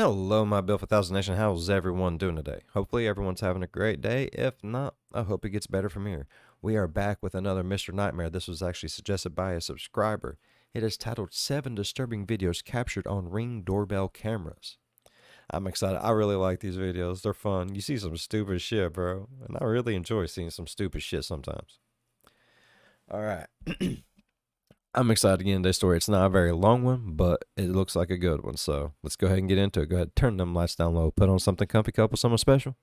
Hello, my Bill for Thousand Nation. How's everyone doing today? Hopefully, everyone's having a great day. If not, I hope it gets better from here. We are back with another Mr. Nightmare. This was actually suggested by a subscriber. It is titled 7 Disturbing Videos Captured on Ring Doorbell Cameras. I'm excited. I really like these videos. They're fun. You see some stupid shit, bro. And I really enjoy seeing some stupid shit sometimes. All right. I'm excited to get into this story. It's not a very long one, but it looks like a good one. So let's go ahead and get into it. Go ahead, turn them lights down low, put on something comfy, couple, someone special.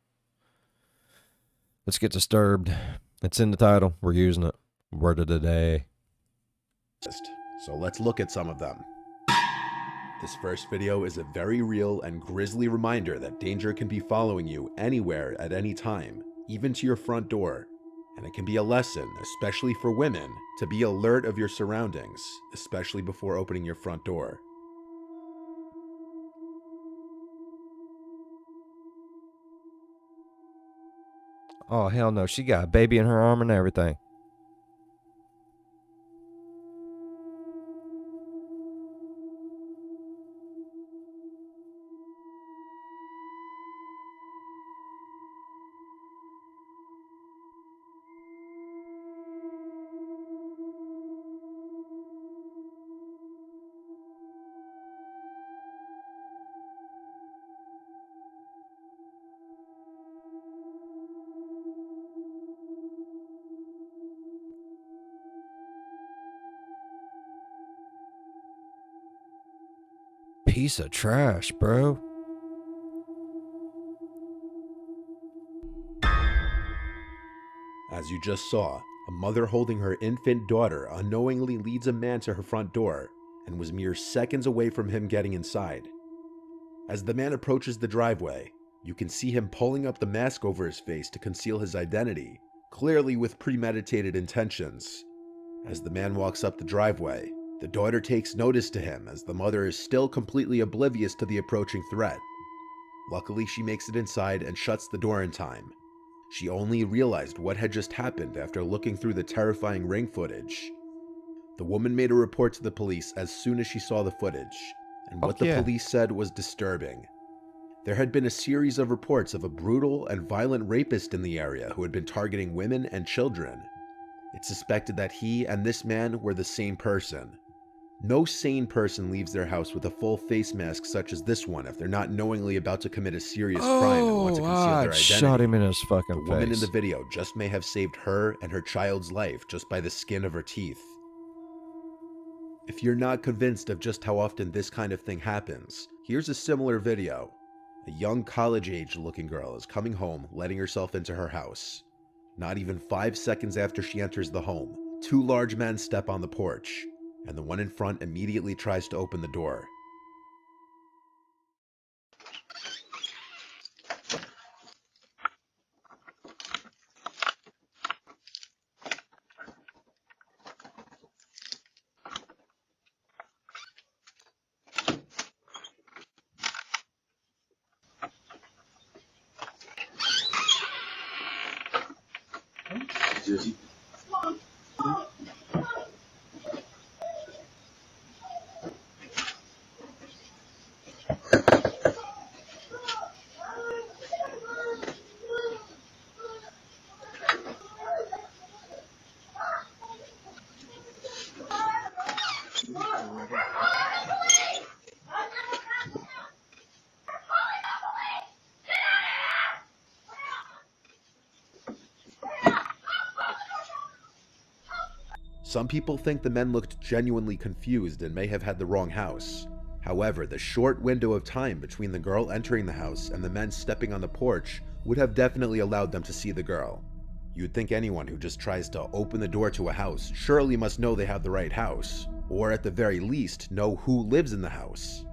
Let's get disturbed. It's in the title. We're using it. Word of the day. So let's look at some of them. This first video is a very real and grisly reminder that danger can be following you anywhere at any time, even to your front door. And it can be a lesson, especially for women, to be alert of your surroundings, especially before opening your front door. Oh, hell no. She got a baby in her arm and everything. Piece of trash, bro. As you just saw, a mother holding her infant daughter unknowingly leads a man to her front door and was mere seconds away from him getting inside. As the man approaches the driveway, you can see him pulling up the mask over his face to conceal his identity, clearly with premeditated intentions. As the man walks up the driveway, the daughter takes notice to him as the mother is still completely oblivious to the approaching threat. Luckily, she makes it inside and shuts the door in time. She only realized what had just happened after looking through the terrifying ring footage. The woman made a report to the police as soon as she saw the footage, and what the police said was disturbing. There had been a series of reports of a brutal and violent rapist in the area who had been targeting women and children. It's suspected that he and this man were the same person. No sane person leaves their house with a full face mask such as this one if they're not knowingly about to commit a serious crime and want to conceal their identity. Shot him in his fucking face. The woman in the video just may have saved her and her child's life just by the skin of her teeth. If you're not convinced of just how often this kind of thing happens, here's a similar video. A young college-age looking girl is coming home, letting herself into her house. Not even 5 seconds after she enters the home, two large men step on the porch, and the one in front immediately tries to open the door. Some people think the men looked genuinely confused and may have had the wrong house. However, the short window of time between the girl entering the house and the men stepping on the porch would have definitely allowed them to see the girl. You'd think anyone who just tries to open the door to a house surely must know they have the right house, or at the very least know who lives in the house.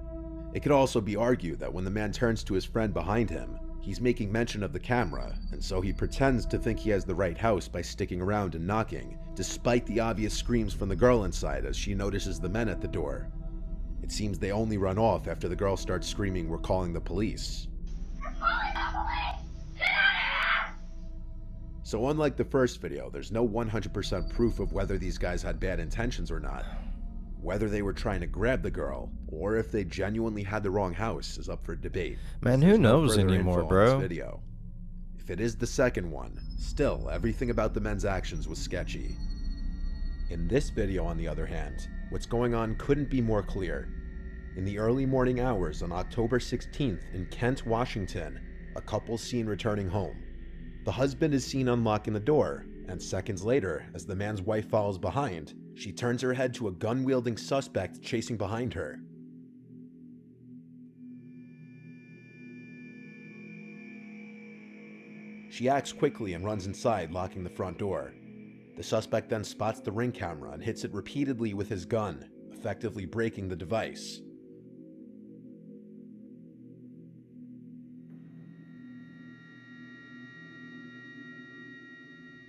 It could also be argued that when the man turns to his friend behind him, he's making mention of the camera, and so he pretends to think he has the right house by sticking around and knocking, despite the obvious screams from the girl inside as she notices the men at the door. It seems they only run off after the girl starts screaming, "We're calling the police." "We're calling the police! So unlike the first video, there's no 100% proof of whether these guys had bad intentions or not. Whether they were trying to grab the girl, or if they genuinely had the wrong house, is up for debate, Man, as who there's no knows further anymore, info on this bro? video. If it is the second one, still, everything about the men's actions was sketchy. In this video, on the other hand, what's going on couldn't be more clear. In the early morning hours on October 16th in Kent, Washington, a couple's seen returning home. The husband is seen unlocking the door, and seconds later, as the man's wife follows behind, she turns her head to a gun-wielding suspect chasing behind her. She acts quickly and runs inside, locking the front door. The suspect then spots the Ring camera and hits it repeatedly with his gun, effectively breaking the device.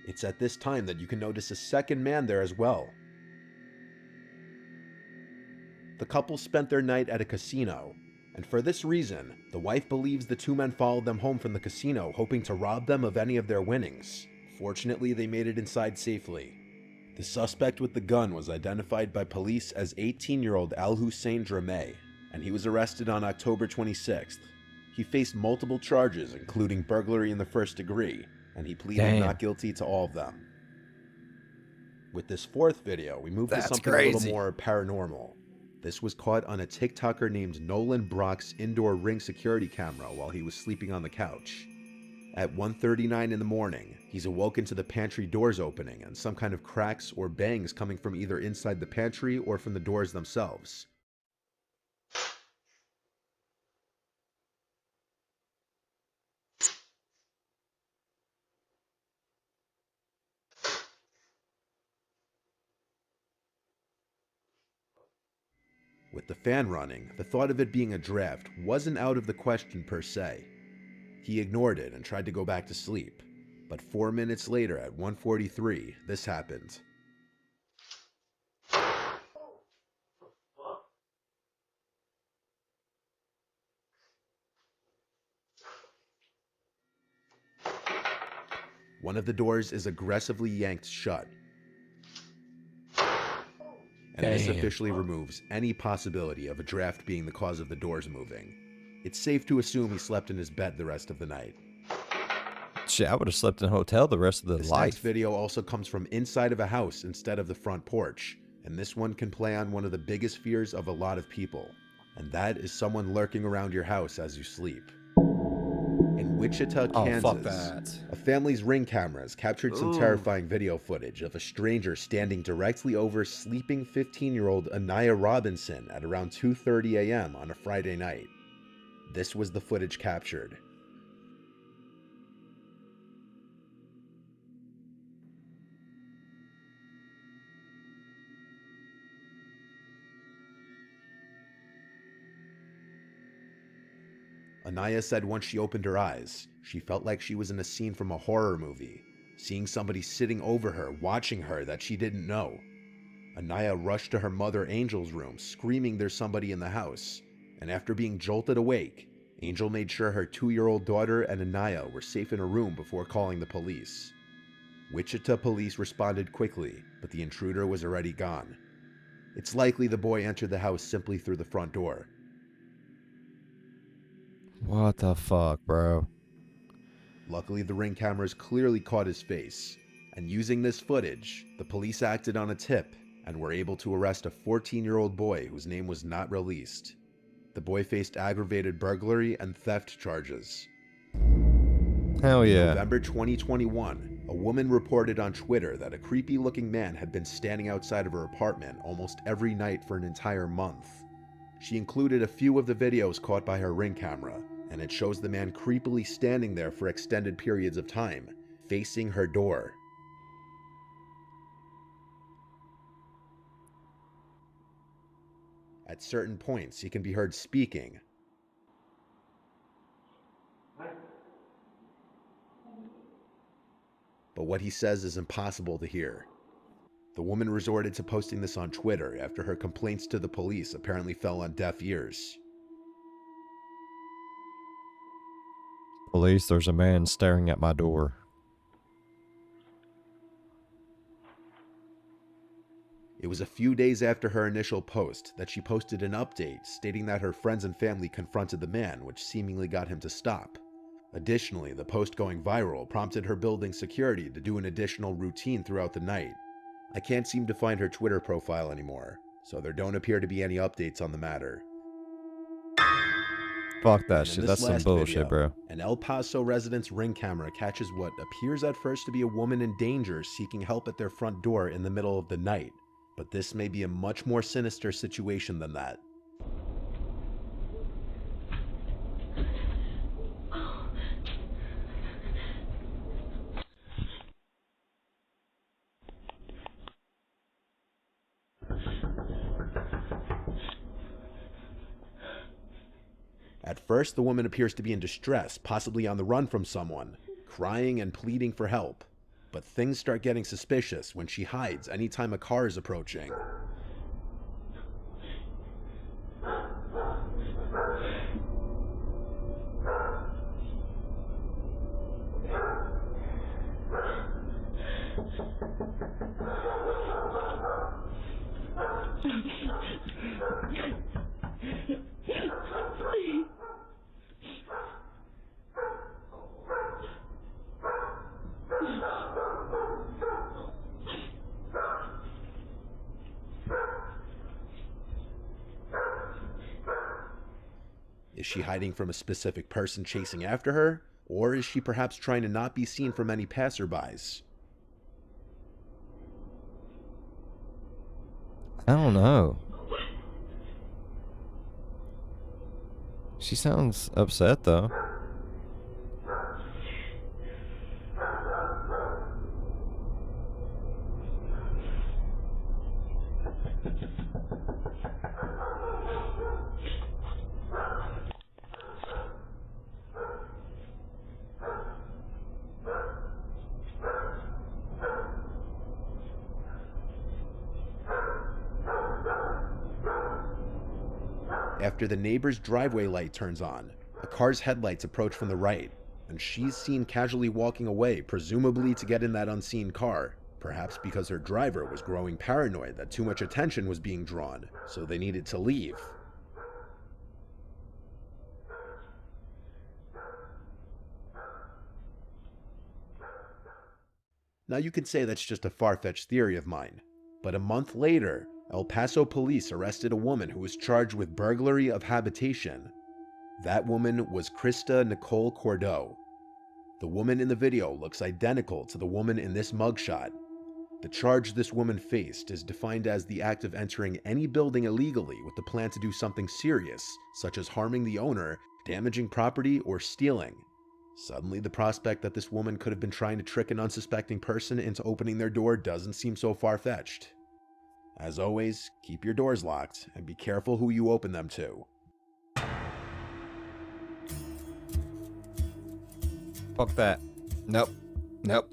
It's at this time that you can notice a second man there as well. The couple spent their night at a casino, and for this reason, the wife believes the two men followed them home from the casino, hoping to rob them of any of their winnings. Fortunately, they made it inside safely. The suspect with the gun was identified by police as 18-year-old Al-Hussein Drameh, and he was arrested on October 26th. He faced multiple charges, including burglary in the first degree, and he pleaded not guilty to all of them. With this fourth video, we move to That's something a little crazy. more paranormal. This was caught on a TikToker named Nolan Brock's indoor Ring security camera while he was sleeping on the couch. At 1:39 in the morning, he's awoken to the pantry doors opening and some kind of cracks or bangs coming from either inside the pantry or from the doors themselves. With the fan running, the thought of it being a draft wasn't out of the question per se. He ignored it and tried to go back to sleep. But 4 minutes later at 1:43, this happened. One of the doors is aggressively yanked shut, and this Damn. officially removes any possibility of a draft being the cause of the doors moving. It's safe to assume he slept in his bed the rest of the night. Shit, I would have slept in a hotel the rest of the This life. next video also comes from inside of a house instead of the front porch, and this one can play on one of the biggest fears of a lot of people, and that is someone lurking around your house as you sleep. In Wichita, Oh, Kansas, fuck that. a family's Ring cameras captured some Ooh. terrifying video footage of a stranger standing directly over sleeping 15-year-old Anaya Robinson at around 2:30 a.m. on a Friday night. This was the footage captured. Anaya said once she opened her eyes, she felt like she was in a scene from a horror movie, seeing somebody sitting over her, watching her that she didn't know. Anaya rushed to her mother Angel's room, screaming there's somebody in the house, and after being jolted awake, Angel made sure her 2-year-old daughter and Anaya were safe in a room before calling the police. Wichita police responded quickly, but the intruder was already gone. It's likely the boy entered the house simply through the front door. What the fuck, bro? Luckily, the Ring cameras clearly caught his face, and using this footage, the police acted on a tip and were able to arrest a 14-year-old boy whose name was not released. The boy faced aggravated burglary and theft charges. Hell In yeah. November 2021, a woman reported on Twitter that a creepy-looking man had been standing outside of her apartment almost every night for an entire month. She included a few of the videos caught by her Ring camera, and it shows the man creepily standing there for extended periods of time, facing her door. At certain points, he can be heard speaking, but what he says is impossible to hear. The woman resorted to posting this on Twitter after her complaints to the police apparently fell on deaf ears. Police, there's a man staring at my door. It was a few days after her initial post that she posted an update stating that her friends and family confronted the man, which seemingly got him to stop. Additionally, the post going viral prompted her building security to do an additional routine throughout the night. I can't seem to find her Twitter profile anymore, so there don't appear to be any updates on the matter. Fuck that And in shit. this That's some last bullshit, video, bro. an El Paso resident's ring camera catches what appears at first to be a woman in danger seeking help at their front door in the middle of the night. But this may be a much more sinister situation than that. At first, the woman appears to be in distress, possibly on the run from someone, crying and pleading for help. But things start getting suspicious when she hides anytime a car is approaching. Is she hiding from a specific person chasing after her? Or is she perhaps trying to not be seen from any passerbys? I don't know. She sounds upset though. After the neighbor's driveway light turns on, a car's headlights approach from the right, and she's seen casually walking away, presumably to get in that unseen car, perhaps because her driver was growing paranoid that too much attention was being drawn, so they needed to leave. Now you could say that's just a far-fetched theory of mine, but a month later, El Paso police arrested a woman who was charged with burglary of habitation. That woman was Krista Nicole Cordeau. The woman in the video looks identical to the woman in this mugshot. The charge this woman faced is defined as the act of entering any building illegally with the plan to do something serious, such as harming the owner, damaging property, or stealing. Suddenly, the prospect that this woman could have been trying to trick an unsuspecting person into opening their door doesn't seem so far-fetched. As always, keep your doors locked and be careful who you open them to. Fuck that. Nope. Nope.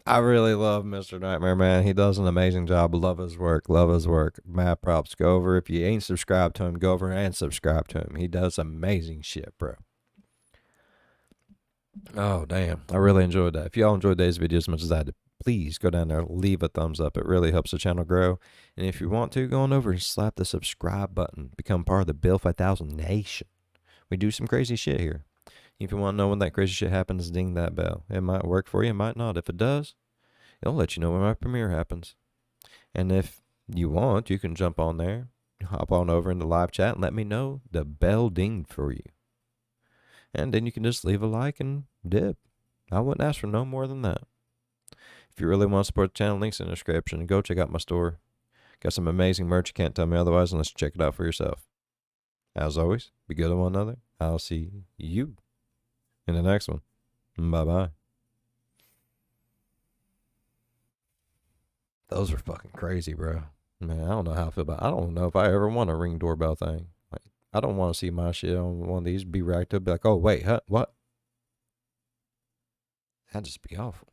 I really love Mr. Nightmare, man. He does an amazing job. Love his work. Love his work. Mad props. Go over. If you ain't subscribed to him, go over and subscribe to him. He does amazing shit, bro. Oh, damn. I really enjoyed that. If y'all enjoyed today's video as much as I did, please go down there, leave a thumbs up. It really helps the channel grow. And if you want to, go on over and slap the subscribe button. Become part of the Bill 5000 Nation. We do some crazy shit here. If you want to know when that crazy shit happens, ding that bell. It might work for you, it might not. If it does, it'll let you know when my premiere happens. And if you want, you can jump on there, hop on over in the live chat, and let me know the bell dinged for you. And then you can just leave a like and dip. I wouldn't ask for no more than that. If you really want to support the channel, links in the description. Go check out my store. Got some amazing merch. You can't tell me otherwise unless you check it out for yourself. As always, be good to one another. I'll see you in the next one. Bye-bye. Those are fucking crazy, bro. Man, I don't know how I feel about it. I don't know if I ever want a Ring doorbell thing. Like, I don't want to see my shit on one of these be racked up. Be like, oh, wait, huh? What? That'd just be awful.